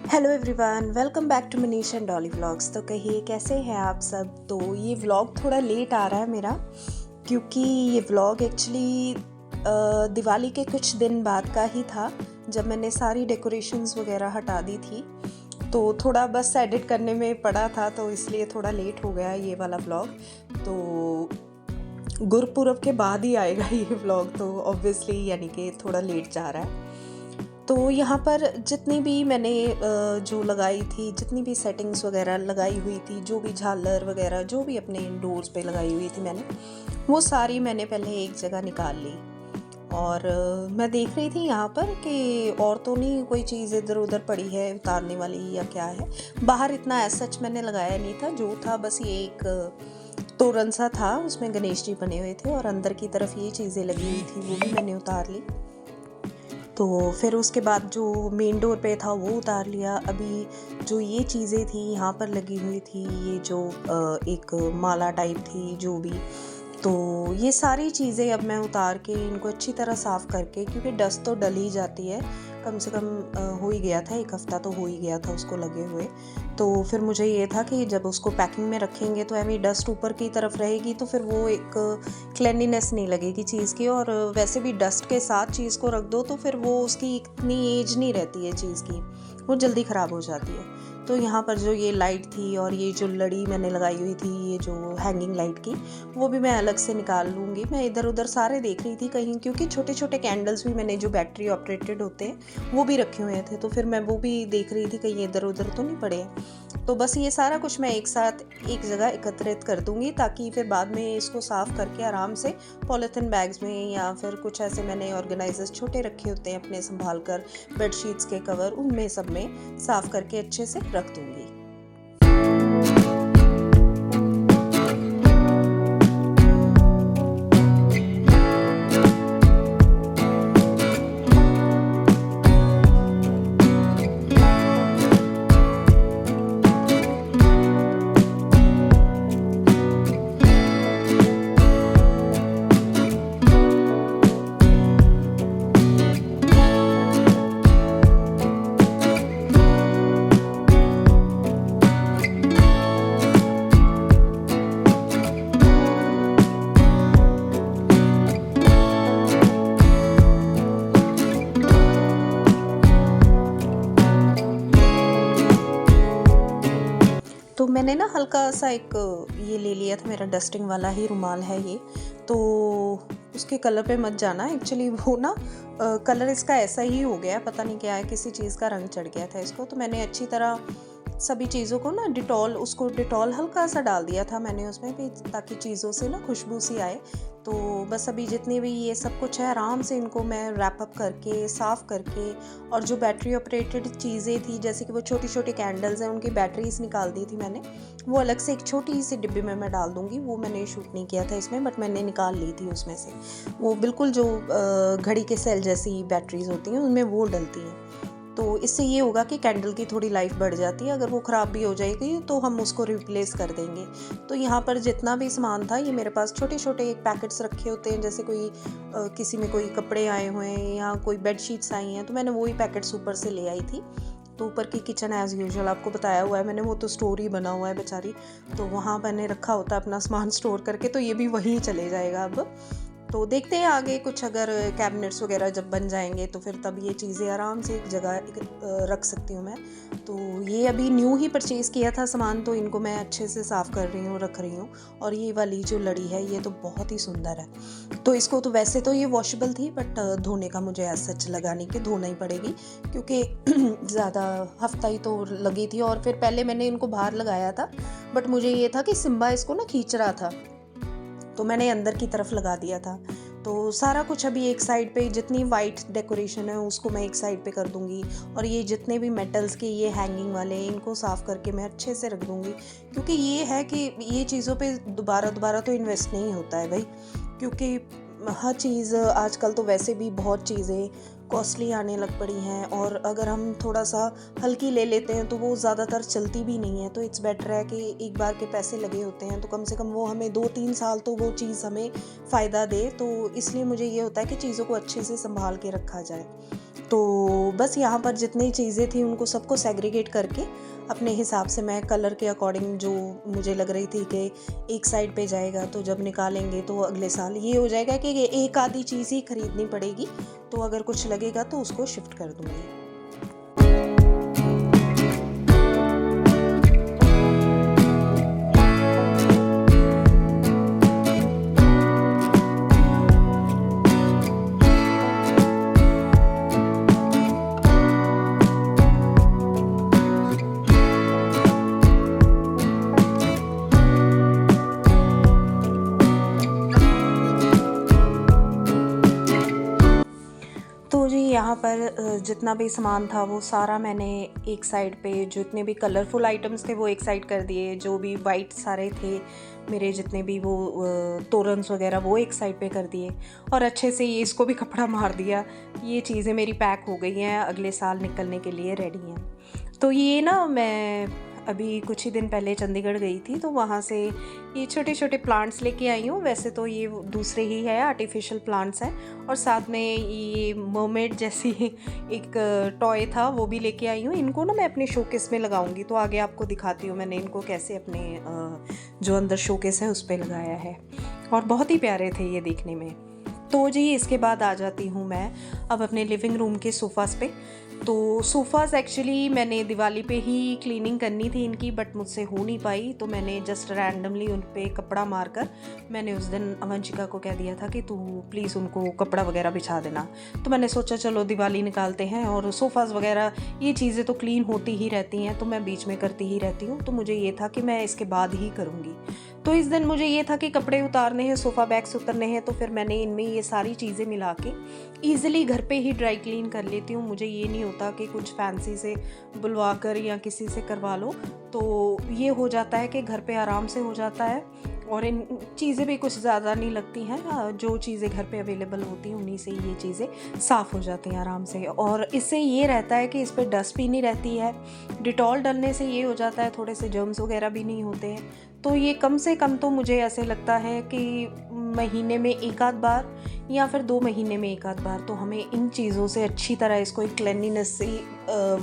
Hello everyone, welcome back to Manish and Dolly vlogs. तो कहिए कैसे हैं आप सब। तो ये व्लॉग थोड़ा लेट आ रहा है मेरा, क्योंकि ये व्लॉग एक्चुअली दिवाली के कुछ दिन बाद का ही था, जब मैंने सारी डेकोरेशंस वगैरह हटा दी थी। तो थोड़ा बस एडिट करने में पड़ा था, तो इसलिए थोड़ा लेट हो गया ये वाला व्लॉग। तो गुरपुरब के बाद ही आएगा ये व्लॉग, तो ऑब्वियसली यानी कि थोड़ा लेट जा रहा है। तो यहाँ पर जितनी भी मैंने जो लगाई थी, जितनी भी सेटिंग्स वगैरह लगाई हुई थी, जो भी झालर वगैरह जो भी अपने इंडोर्स पे लगाई हुई थी मैंने, वो सारी मैंने पहले एक जगह निकाल ली। और मैं देख रही थी यहाँ पर कि और तो नहीं कोई चीज़ इधर उधर पड़ी है उतारने वाली या क्या है। बाहर इतना ऐसा सच मैंने लगाया नहीं था, जो था बस ये एक तोरण सा था, उसमें गणेश जी बने हुए थे और अंदर की तरफ ये चीज़ें लगी हुई थी, वो भी मैंने उतार ली। तो फिर उसके बाद जो मेन डोर पे था वो उतार लिया। अभी जो ये चीज़ें थी यहाँ पर लगी हुई थी, ये जो एक माला टाइप थी जो भी, तो ये सारी चीज़ें अब मैं उतार के इनको अच्छी तरह साफ़ करके, क्योंकि डस्ट तो डल ही जाती है, कम से कम हो ही गया था, एक हफ़्ता तो हो ही गया था उसको लगे हुए। तो फिर मुझे ये था कि जब उसको पैकिंग में रखेंगे तो ऐਵੇਂ डस्ट ऊपर की तरफ रहेगी, तो फिर वो एक क्लेanलीनेस नहीं लगेगी चीज़ की। और वैसे भी डस्ट के साथ चीज़ को रख दो तो फिर वो उसकी इतनी एज नहीं रहती है चीज़ की, वो जल्दी ख़राब हो जाती है। तो यहाँ पर जो ये लाइट थी और ये जो लड़ी मैंने लगाई हुई थी, ये जो हैंगिंग लाइट की, वो भी मैं अलग से निकाल लूँगी। मैं इधर उधर सारे देख रही थी कहीं, क्योंकि छोटे छोटे कैंडल्स भी मैंने जो बैटरी ऑपरेटेड होते हैं वो भी रखे हुए थे, तो फिर मैं वो भी देख रही थी कहीं इधर उधर तो नहीं पड़े हैं। तो बस ये सारा कुछ मैं एक साथ एक जगह एकत्रित कर दूँगी, ताकि फिर बाद में इसको साफ़ करके आराम से पॉलीथिन बैग्स में या फिर कुछ ऐसे मैंने ऑर्गेनाइजर्स छोटे रखे होते हैं अपने संभाल कर, बेडशीट्स के कवर, उनमें सब में साफ़ करके अच्छे से रख दूँगी। तो मैंने ना हल्का सा एक ये ले लिया था, मेरा डस्टिंग वाला ही रुमाल है ये। तो उसके कलर पे मत जाना, एक्चुअली वो ना कलर इसका ऐसा ही हो गया, पता नहीं क्या है, किसी चीज़ का रंग चढ़ गया था इसको। तो मैंने अच्छी तरह सभी चीज़ों को ना डिटॉल हल्का सा डाल दिया था मैंने उसमें भी, ताकि चीज़ों से ना खुशबू सी आए। तो बस अभी जितनी भी ये सब कुछ है, आराम से इनको मैं रैप अप करके साफ़ करके, और जो बैटरी ऑपरेटेड चीज़ें थी, जैसे कि वो छोटी छोटी कैंडल्स हैं, उनकी बैटरीज निकाल दी थी मैंने, वो अलग से एक छोटी सी डिब्बी में मैं डाल दूँगी। वो मैंने शूट नहीं किया था इसमें, बट मैंने निकाल ली थी उसमें से। वो बिल्कुल जो घड़ी के सेल जैसी बैटरीज होती हैं उनमें वो डलती हैं। तो इससे ये होगा कि कैंडल की थोड़ी लाइफ बढ़ जाती है। अगर वो ख़राब भी हो जाएगी तो हम उसको रिप्लेस कर देंगे। तो यहाँ पर जितना भी सामान था, ये मेरे पास छोटे छोटे एक पैकेट्स रखे होते हैं, जैसे कोई किसी में कोई कपड़े आए हुए हैं या कोई बेडशीट्स आई हैं, तो मैंने वही पैकेट्स ऊपर से ले आई थी। तो ऊपर की किचन एज़ यूजुअल आपको बताया हुआ है मैंने, वो तो स्टोर ही बना हुआ है बेचारी, तो वहाँ मैंने रखा होता है अपना सामान स्टोर करके, तो ये भी वहीं चले जाएगा अब। तो देखते हैं आगे कुछ, अगर कैबिनेट्स वगैरह जब बन जाएंगे तो फिर तब ये चीज़ें आराम से एक जगह रख सकती हूँ मैं। तो ये अभी न्यू ही परचेज़ किया था सामान, तो इनको मैं अच्छे से साफ़ कर रही हूँ, रख रही हूँ। और ये वाली जो लड़ी है ये तो बहुत ही सुंदर है। तो इसको तो वैसे तो ये वॉशेबल थी, बट धोने का मुझे ऐसा सच लगा नहीं कि धोना ही पड़ेगी, क्योंकि ज़्यादा हफ्ता ही तो लगी थी। और फिर पहले मैंने इनको बाहर लगाया था, बट मुझे ये था कि सिम्बा इसको ना खींच रहा था, तो मैंने अंदर की तरफ लगा दिया था। तो सारा कुछ अभी एक साइड पे, जितनी वाइट डेकोरेशन है उसको मैं एक साइड पे कर दूंगी, और ये जितने भी मेटल्स के ये हैंगिंग वाले हैं इनको साफ़ करके मैं अच्छे से रख दूंगी। क्योंकि ये है कि ये चीज़ों पे दोबारा तो इन्वेस्ट नहीं होता है भाई, क्योंकि हर चीज़ आजकल तो वैसे भी बहुत चीज़ें कॉस्टली आने लग पड़ी हैं, और अगर हम थोड़ा सा हल्की ले लेते हैं तो वो ज़्यादातर चलती भी नहीं है। तो इट्स बेटर है कि एक बार के पैसे लगे होते हैं तो कम से कम वो हमें 2-3 साल तो वो चीज़ हमें फ़ायदा दे। तो इसलिए मुझे ये होता है कि चीज़ों को अच्छे से संभाल के रखा जाए। तो बस यहाँ पर जितनी चीज़ें थी उनको सबको सेग्रीगेट करके अपने हिसाब से मैं कलर के अकॉर्डिंग, जो मुझे लग रही थी कि एक साइड पे जाएगा तो जब निकालेंगे तो अगले साल ये हो जाएगा कि एक आधी चीज़ ही खरीदनी पड़ेगी, तो अगर कुछ लगेगा तो उसको शिफ्ट कर दूँगी। तो जी यहाँ पर जितना भी सामान था वो सारा मैंने एक साइड पे, जितने भी कलरफुल आइटम्स थे वो एक साइड कर दिए, जो भी वाइट सारे थे मेरे जितने भी वो तोरन्स वगैरह वो एक साइड पे कर दिए, और अच्छे से ये इसको भी कपड़ा मार दिया। ये चीज़ें मेरी पैक हो गई हैं, अगले साल निकलने के लिए रेडी हैं। तो ये ना मैं अभी कुछ ही दिन पहले चंडीगढ़ गई थी, तो वहाँ से ये छोटे छोटे प्लांट्स लेके आई हूँ। वैसे तो ये दूसरे ही है, आर्टिफिशियल प्लांट्स हैं, और साथ में ये मरमेड जैसी एक टॉय था वो भी लेके आई हूँ। इनको ना मैं अपने शोकेस में लगाऊंगी, तो आगे आपको दिखाती हूँ मैंने इनको कैसे अपने जो अंदर शोकेस है उस पर लगाया है, और बहुत ही प्यारे थे ये देखने में। तो जी इसके बाद आ जाती हूँ मैं अब अपने लिविंग रूम के सोफ़ाज़ पे। तो सोफ़ाज़ एक्चुअली मैंने दिवाली पे ही क्लीनिंग करनी थी इनकी, बट मुझसे हो नहीं पाई, तो मैंने जस्ट रैंडमली उन पे कपड़ा मारकर मैंने उस दिन वंशिका को कह दिया था कि तू प्लीज़ उनको कपड़ा वगैरह बिछा देना। तो मैंने सोचा चलो दिवाली निकालते हैं, और सोफ़ाज़ वगैरह ये चीज़ें तो क्लीन होती ही रहती हैं, तो मैं बीच में करती ही रहती हूँ, तो मुझे ये था कि मैं इसके बाद ही करूँगी। तो इस दिन मुझे ये था कि कपड़े उतारने हैं, सोफ़ा बैग्स उतरने हैं, तो फिर मैंने इनमें ये सारी चीज़ें मिला के ईज़िली घर पे ही ड्राई क्लीन कर लेती हूँ। मुझे ये नहीं होता कि कुछ फैंसी से बुलवा कर या किसी से करवा लो, तो ये हो जाता है कि घर पे आराम से हो जाता है, और इन चीज़ें भी कुछ ज़्यादा नहीं लगती हैं। जो चीज़ें घर पे अवेलेबल होती हैं उन्हीं से ये चीज़ें साफ़ हो जाती हैं आराम से, और इससे ये रहता है कि इस पर डस्ट भी नहीं रहती है। डिटॉल डालने से ये हो जाता है, थोड़े से जर्म्स वगैरह भी नहीं होते हैं। तो ये कम से कम तो मुझे ऐसे लगता है कि महीने में एक आध बार या फिर 2 महीने में एक आध बार तो हमें इन चीज़ों से अच्छी तरह इसको एक क्लेanलीनेस से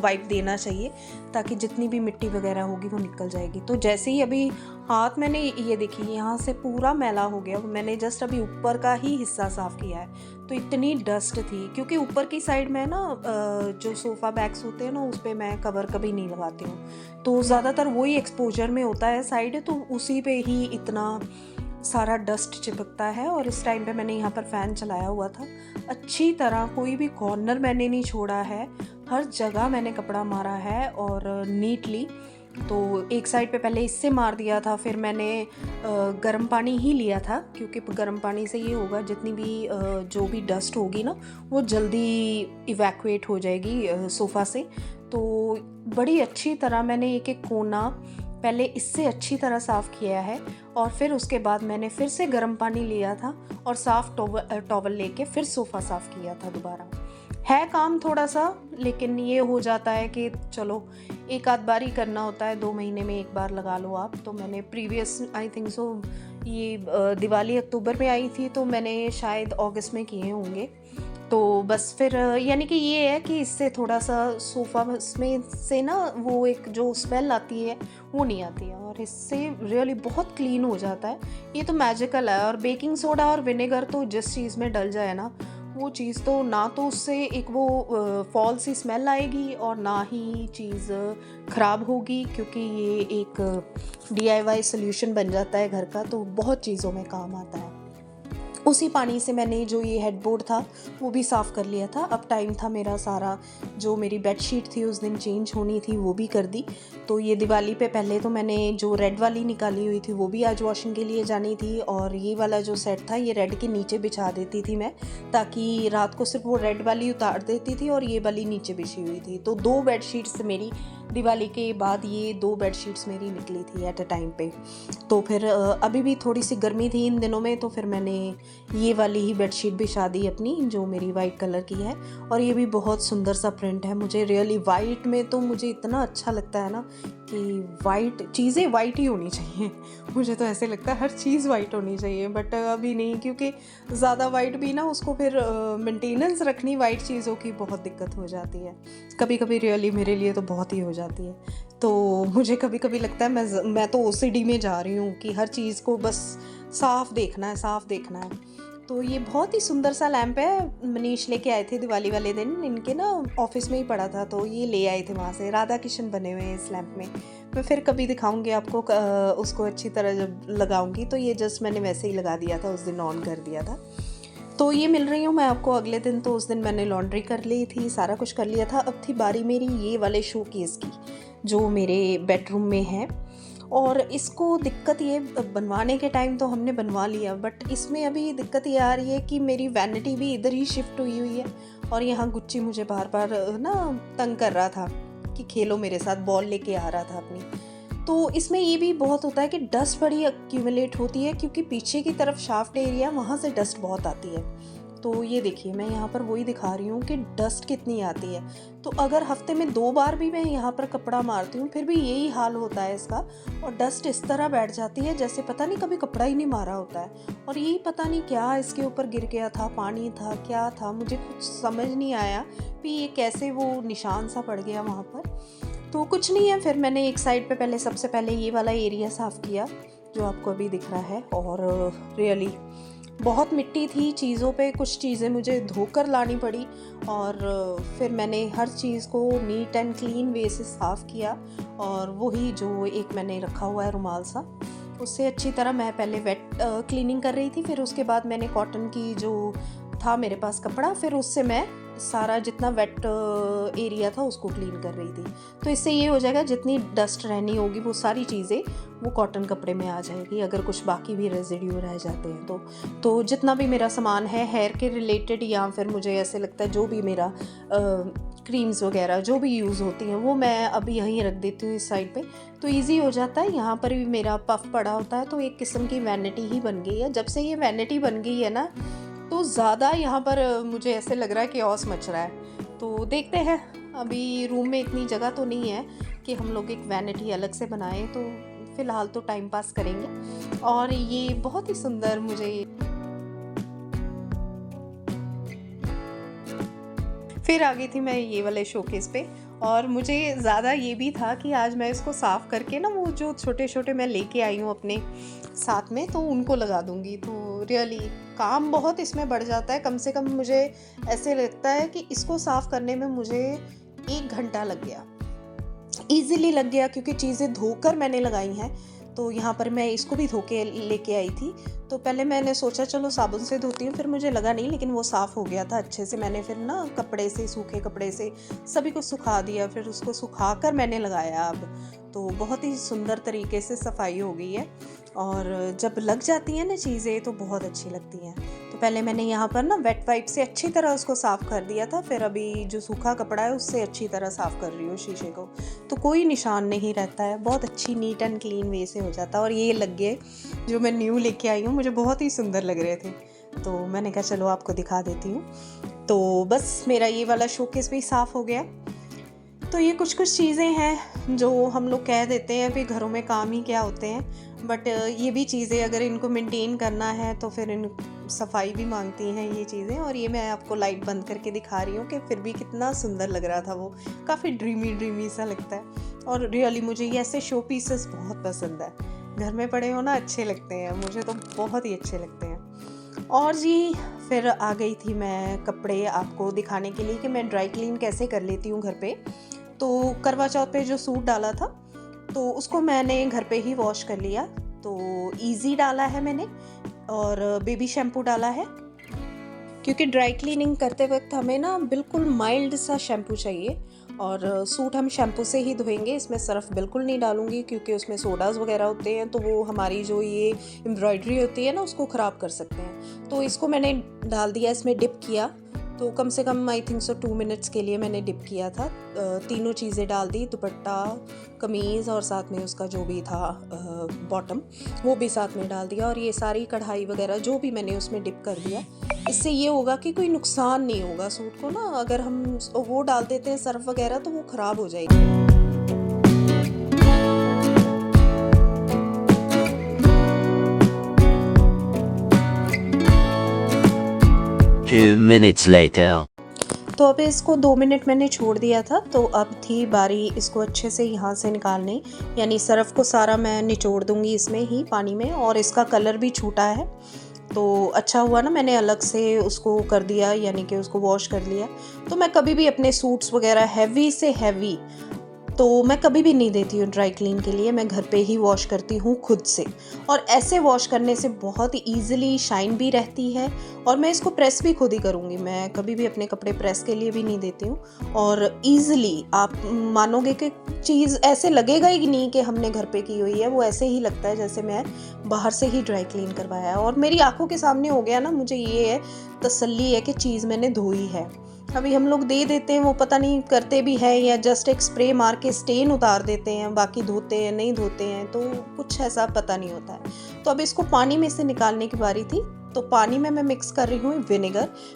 वाइप देना चाहिए, ताकि जितनी भी मिट्टी वगैरह होगी वो निकल जाएगी। तो जैसे ही अभी हाथ मैंने ये देखिए यहाँ से पूरा मैला हो गया, मैंने जस्ट अभी ऊपर का ही हिस्सा साफ़ किया है, तो इतनी डस्ट थी, क्योंकि ऊपर की साइड में ना जो सोफ़ा बैग्स होते हैं ना उस पर मैं कवर कभी नहीं लगाती हूँ, तो ज़्यादातर वही एक्सपोजर में होता है साइड, तो उसी पे ही इतना सारा डस्ट चिपकता है। और इस टाइम पे मैंने यहाँ पर फ़ैन चलाया हुआ था अच्छी तरह, कोई भी कॉर्नर मैंने नहीं छोड़ा है, हर जगह मैंने कपड़ा मारा है और नीटली। तो एक साइड पे पहले इससे मार दिया था, फिर मैंने गर्म पानी ही लिया था, क्योंकि गर्म पानी से ये होगा जितनी भी जो भी डस्ट होगी ना वो जल्दी इवैक्यूएट हो जाएगी सोफ़ा से। तो बड़ी अच्छी तरह मैंने एक एक कोना पहले इससे अच्छी तरह साफ़ किया है, और फिर उसके बाद मैंने फिर से गर्म पानी लिया था और साफ़ टॉवल लेके फिर सोफ़ा साफ़ किया था दोबारा। है काम थोड़ा सा, लेकिन ये हो जाता है कि चलो एक आध बार ही करना होता है, 2 महीने में एक बार लगा लो आप। तो मैंने प्रीवियस आई थिंक सो ये दिवाली अक्टूबर में आई थी, तो मैंने शायद अगस्त में किए होंगे। तो बस फिर यानी कि ये है कि इससे थोड़ा सा सोफ़ा में से ना वो एक जो स्मेल आती है वो नहीं आती है, और इससे रियली बहुत क्लीन हो जाता है। ये तो मैजिकल है। और बेकिंग सोडा और विनेगर तो जिस चीज़ में डल जाए ना वो चीज़ तो ना तो उससे एक वो फॉल सी स्मेल आएगी और ना ही चीज़ ख़राब होगी, क्योंकि ये एक DIY सॉल्यूशन बन जाता है घर का, तो बहुत चीज़ों में काम आता है। उसी पानी से मैंने जो ये हेडबोर्ड था वो भी साफ़ कर लिया था। अब टाइम था मेरा सारा जो मेरी बेडशीट थी उस दिन चेंज होनी थी वो भी कर दी। तो ये दिवाली पे पहले तो मैंने जो रेड वाली निकाली हुई थी वो भी आज वॉशिंग के लिए जानी थी, और ये वाला जो सेट था ये रेड के नीचे बिछा देती थी मैं, ताकि रात को सिर्फ वो रेड वाली उतार देती थी और ये वाली नीचे बिछी हुई थी। तो 2 बेडशीट्स मेरी दिवाली के बाद ये 2 बेडशीट्स मेरी निकली थी एट अ टाइम पे। तो फिर अभी भी थोड़ी सी गर्मी थी इन दिनों में, तो फिर मैंने ये वाली ही बेडशीट बिछा दी अपनी, जो मेरी वाइट कलर की है। और ये भी बहुत सुंदर सा प्रिंट है। मुझे रियली वाइट में तो मुझे इतना अच्छा लगता है ना कि वाइट चीज़ें वाइट ही होनी चाहिए। मुझे तो ऐसे लगता है हर चीज़ वाइट होनी चाहिए, बट अभी नहीं, क्योंकि ज़्यादा वाइट भी ना उसको फिर मेंटेनेंस रखनी वाइट चीज़ों की बहुत दिक्कत हो जाती है। कभी कभी रियली मेरे लिए तो बहुत ही हो जाती है। तो मुझे कभी कभी लगता है मैं तो ओसीडी में जा रही हूँ कि हर चीज़ को बस साफ देखना है, साफ देखना है। तो ये बहुत ही सुंदर सा लैंप है, मनीष लेके आए थे दिवाली वाले दिन, इनके ना ऑफिस में ही पड़ा था तो ये ले आए थे वहाँ से। राधा कृष्ण बने हुए हैं इस लैंप में। मैं फिर कभी दिखाऊंगी आपको, उसको अच्छी तरह जब लगाऊंगी। तो ये जस्ट मैंने वैसे ही लगा दिया था, उस दिन ऑन कर दिया था। तो ये मिल रही हूँ मैं आपको अगले दिन। तो उस दिन मैंने लॉन्ड्री कर ली थी, सारा कुछ कर लिया था। अब थी बारी मेरी ये वाले शो केस की, जो मेरे बेडरूम में है। और इसको दिक्कत ये, बनवाने के टाइम तो हमने बनवा लिया, बट इसमें अभी दिक्कत ये आ रही है कि मेरी वैनिटी भी इधर ही शिफ्ट हुई हुई है। और यहाँ गुच्ची मुझे बार बार ना तंग कर रहा था कि खेलो मेरे साथ, बॉल लेके आ रहा था अपनी। तो इसमें ये भी बहुत होता है कि डस्ट बड़ी एक्यूमुलेट होती है, क्योंकि पीछे की तरफ शाफ्ट एरिया, वहाँ से डस्ट बहुत आती है। तो ये देखिए मैं यहाँ पर वही दिखा रही हूँ कि डस्ट कितनी आती है। तो अगर हफ्ते में 2 बार भी मैं यहाँ पर कपड़ा मारती हूँ, फिर भी यही हाल होता है इसका। और डस्ट इस तरह बैठ जाती है जैसे पता नहीं कभी कपड़ा ही नहीं मारा होता है। और यही पता नहीं क्या इसके ऊपर गिर गया था, पानी था, क्या था, मुझे कुछ समझ नहीं आया कि ये कैसे वो निशान सा पड़ गया वहाँ पर। तो कुछ नहीं है, फिर मैंने एक साइड पे पहले, सबसे पहले ये वाला एरिया साफ़ किया जो आपको अभी दिख रहा है। और रियली बहुत मिट्टी थी चीज़ों पे, कुछ चीज़ें मुझे धोकर लानी पड़ी। और फिर मैंने हर चीज़ को नीट एंड क्लीन वे से साफ़ किया। और वही जो एक मैंने रखा हुआ है रुमाल सा, उससे अच्छी तरह मैं पहले वेट क्लीनिंग कर रही थी। फिर उसके बाद मैंने कॉटन की जो था मेरे पास कपड़ा, फिर उससे मैं सारा जितना वेट एरिया था उसको क्लीन कर रही थी। तो इससे ये हो जाएगा जितनी डस्ट रहनी होगी वो सारी चीज़ें वो कॉटन कपड़े में आ जाएगी, अगर कुछ बाकी भी रेजिड्यू रह जाते हैं तो जितना भी मेरा सामान है हेयर के रिलेटेड, या फिर मुझे ऐसे लगता है जो भी मेरा क्रीम्स वगैरह जो भी यूज़ होती हैं वो मैं अभी यहीं रख देती हूँ इस साइड पे। तो ईजी हो जाता है। यहाँ पर भी मेरा पफ पड़ा होता है, तो एक किस्म की वैनिटी ही बन गई है। जब से ये वैनिटी बन गई है ना, तो ज़्यादा यहाँ पर मुझे ऐसे लग रहा है कि औस मच रहा है। तो देखते हैं, अभी रूम में इतनी जगह तो नहीं है कि हम लोग एक वैनिटी अलग से बनाएं। तो फ़िलहाल तो टाइम पास करेंगे। और ये बहुत ही सुंदर मुझे, फिर आ गई थी मैं ये वाले शोकेस पे। और मुझे ज़्यादा ये भी था कि आज मैं इसको साफ़ करके ना, वो जो छोटे छोटे मैं लेके आई हूँ अपने साथ में, तो उनको लगा दूँगी। तो रियली काम बहुत इसमें बढ़ जाता है। कम से कम मुझे ऐसे लगता है कि इसको साफ़ करने में मुझे 1 घंटा लग गया, ईज़िली लग गया, क्योंकि चीज़ें धोकर मैंने लगाई हैं। तो यहाँ पर मैं इसको भी धो के लेके आई थी। तो पहले मैंने सोचा चलो साबुन से धोती हूँ, फिर मुझे लगा नहीं, लेकिन वो साफ़ हो गया था अच्छे से। मैंने फिर ना कपड़े से, सूखे कपड़े से सभी को सुखा दिया, फिर उसको सुखाकर मैंने लगाया। अब तो बहुत ही सुंदर तरीके से सफाई हो गई है। और जब लग जाती हैं ना चीज़ें तो बहुत अच्छी लगती हैं। तो पहले मैंने यहाँ पर ना वेट वाइप से अच्छी तरह उसको साफ़ कर दिया था, फिर अभी जो सूखा कपड़ा है उससे अच्छी तरह साफ़ कर रही हूँ शीशे को। तो कोई निशान नहीं रहता है, बहुत अच्छी नीट एंड क्लीन वे से हो जाता है। और ये लग गए जो मैं न्यू लेके आई हूँ, मुझे बहुत ही सुंदर लग रहे थे, तो मैंने कहा चलो आपको दिखा देती हूँ। तो बस मेरा ये वाला शोकेस भी साफ़ हो गया। तो ये कुछ चीज़ें हैं जो हम लोग कह देते हैं कि घरों में काम ही क्या होते हैं, बट ये भी चीज़ें अगर इनको मेंटेन करना है तो फिर इन सफाई भी मांगती हैं ये चीज़ें। और ये मैं आपको लाइट बंद करके दिखा रही हूँ कि फिर भी कितना सुंदर लग रहा था, वो काफ़ी ड्रीमी सा लगता है। और रियली मुझे ये ऐसे शो पीसेस बहुत पसंद है, घर में पड़े हो ना अच्छे लगते हैं, मुझे तो बहुत ही अच्छे लगते हैं। और जी फिर आ गई थी मैं कपड़े आपको दिखाने के लिए कि मैं ड्राई क्लीन कैसे कर लेती हूँ घर पे। तो करवा चौथ पे जो सूट डाला था तो उसको मैंने घर पे ही वॉश कर लिया। तो इजी डाला है मैंने, और बेबी शैम्पू डाला है, क्योंकि ड्राई क्लीनिंग करते वक्त हमें ना बिल्कुल माइल्ड सा शैम्पू चाहिए। और सूट हम शैम्पू से ही धोएंगे, इसमें सर्फ बिल्कुल नहीं डालूंगी, क्योंकि उसमें सोडास वगैरह होते हैं, तो वो हमारी जो ये एम्ब्रॉयडरी होती है ना उसको ख़राब कर सकते हैं। तो इसको मैंने डाल दिया, इसमें डिप किया तो कम से कम आई थिंक सो 2 मिनट्स के लिए मैंने डिप किया था। तीनों चीज़ें डाल दी, दुपट्टा, कमीज़ और साथ में उसका जो भी था बॉटम, वो भी साथ में डाल दिया। और ये सारी कढ़ाई वगैरह जो भी मैंने उसमें डिप कर दिया। इससे ये होगा कि कोई नुकसान नहीं होगा सूट को ना। अगर हम वो डाल देते हैं सर्फ वगैरह तो वो ख़राब हो जाएगी। 2 minutes later. तो अब इसको 2 मिनट मैंने छोड़ दिया था। तो अब थी बारी इसको अच्छे से यहाँ से निकालने, यानी सर्फ को सारा मैं निचोड़ दूँगी इसमें ही पानी में। और इसका कलर भी छूटा है, तो अच्छा हुआ ना मैंने अलग से उसको कर दिया, यानी कि उसको वॉश कर लिया। तो मैं कभी भी अपने सूट्स वगैरह हैवी से हैवी तो मैं कभी भी नहीं देती हूँ ड्राई क्लीन के लिए, मैं घर पे ही वॉश करती हूँ खुद से। और ऐसे वॉश करने से बहुत ईज़िली शाइन भी रहती है। और मैं इसको प्रेस भी खुद ही करूँगी, मैं कभी भी अपने कपड़े प्रेस के लिए भी नहीं देती हूँ। और ईज़िली आप मानोगे कि चीज़ ऐसे लगेगा ही नहीं कि हमने घर पे की हुई है, वो ऐसे ही लगता है जैसे मैं बाहर से ही ड्राई क्लीन करवाया है। और मेरी आंखों के सामने हो गया ना, मुझे ये है तसल्ली है कि चीज़ मैंने धोई है। अभी हम लोग दे देते हैं, वो पता नहीं करते भी है या जस्ट एक स्प्रे मार के स्टेन उतार देते हैं, बाकी धोते हैं नहीं धोते हैं, तो कुछ ऐसा पता नहीं होता है। तो अब इसको पानी में से निकालने की बारी थी। तो पानी में मैं मिक्स कर रही हूँ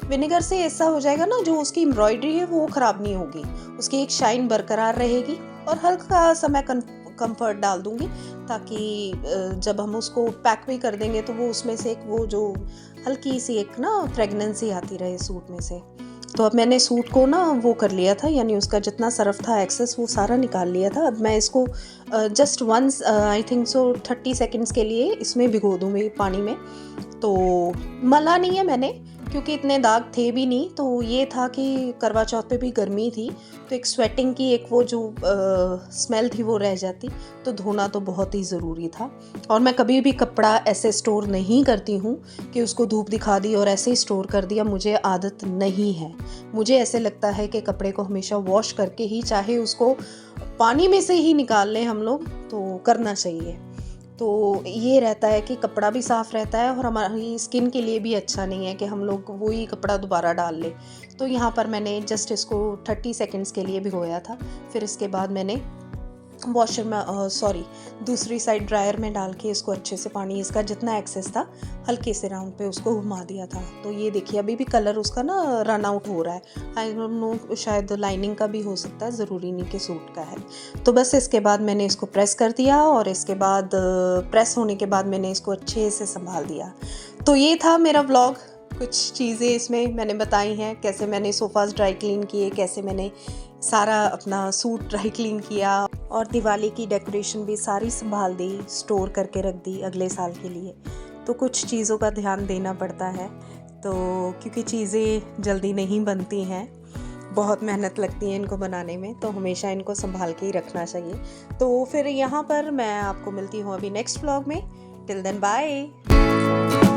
विनेगर से ऐसा हो जाएगा ना, जो उसकी एम्ब्रॉयडरी है वो ख़राब नहीं होगी, उसकी एक शाइन बरकरार रहेगी। और हल्का सा मैं कंफर्ट डाल दूँगी, ताकि जब हम उसको पैक भी कर देंगे तो वो उसमें से एक वो जो हल्की सी एक ना फ्रेगनेंसी आती रहे सूट में से। तो अब मैंने सूट को ना वो कर लिया था, यानी उसका जितना सर्फ था एक्सेस वो सारा निकाल लिया था। अब मैं इसको just once I think so 30 seconds के लिए इसमें भिगो दूँगी पानी में। तो मला नहीं है मैंने, क्योंकि इतने दाग थे भी नहीं। तो ये था कि करवा चौथ पे भी गर्मी थी, तो एक स्वेटिंग की एक वो जो स्मेल थी वो रह जाती, तो धोना तो बहुत ही ज़रूरी था। और मैं कभी भी कपड़ा ऐसे स्टोर नहीं करती हूँ कि उसको धूप दिखा दी और ऐसे ही स्टोर कर दिया, मुझे आदत नहीं है। मुझे ऐसे लगता है कि कपड़े को हमेशा वॉश करके ही, चाहे उसको पानी में से ही निकाल लें हम लोग, तो करना चाहिए। तो ये रहता है कि कपड़ा भी साफ़ रहता है और हमारी स्किन के लिए भी अच्छा नहीं है कि हम लोग वही कपड़ा दोबारा डाल लें। तो यहाँ पर मैंने जस्ट इसको 30 सेकेंड्स के लिए भिगोया था। फिर इसके बाद मैंने वॉशर में दूसरी साइड ड्रायर में डाल के इसको अच्छे से पानी इसका जितना एक्सेस था हल्के से राउंड पे उसको घुमा दिया था। तो ये देखिए अभी भी कलर उसका ना रन आउट हो रहा है। आई डोंट नो, शायद लाइनिंग का भी हो सकता है, ज़रूरी नहीं कि सूट का है। तो बस इसके बाद मैंने इसको प्रेस कर दिया और इसके बाद प्रेस होने के बाद मैंने इसको अच्छे से संभाल दिया। तो ये था मेरा व्लॉग। कुछ चीज़ें इसमें मैंने बताई हैं, कैसे मैंने सोफ़ाज़ ड्राई क्लीन किए, कैसे मैंने सारा अपना सूट ड्राई क्लीन किया और दिवाली की डेकोरेशन भी सारी संभाल दी, स्टोर करके रख दी अगले साल के लिए। तो कुछ चीज़ों का ध्यान देना पड़ता है, तो क्योंकि चीज़ें जल्दी नहीं बनती हैं, बहुत मेहनत लगती है इनको बनाने में, तो हमेशा इनको संभाल के ही रखना चाहिए। तो फिर यहाँ पर मैं आपको मिलती हूँ अभी नेक्स्ट व्लॉग में। Till then bye.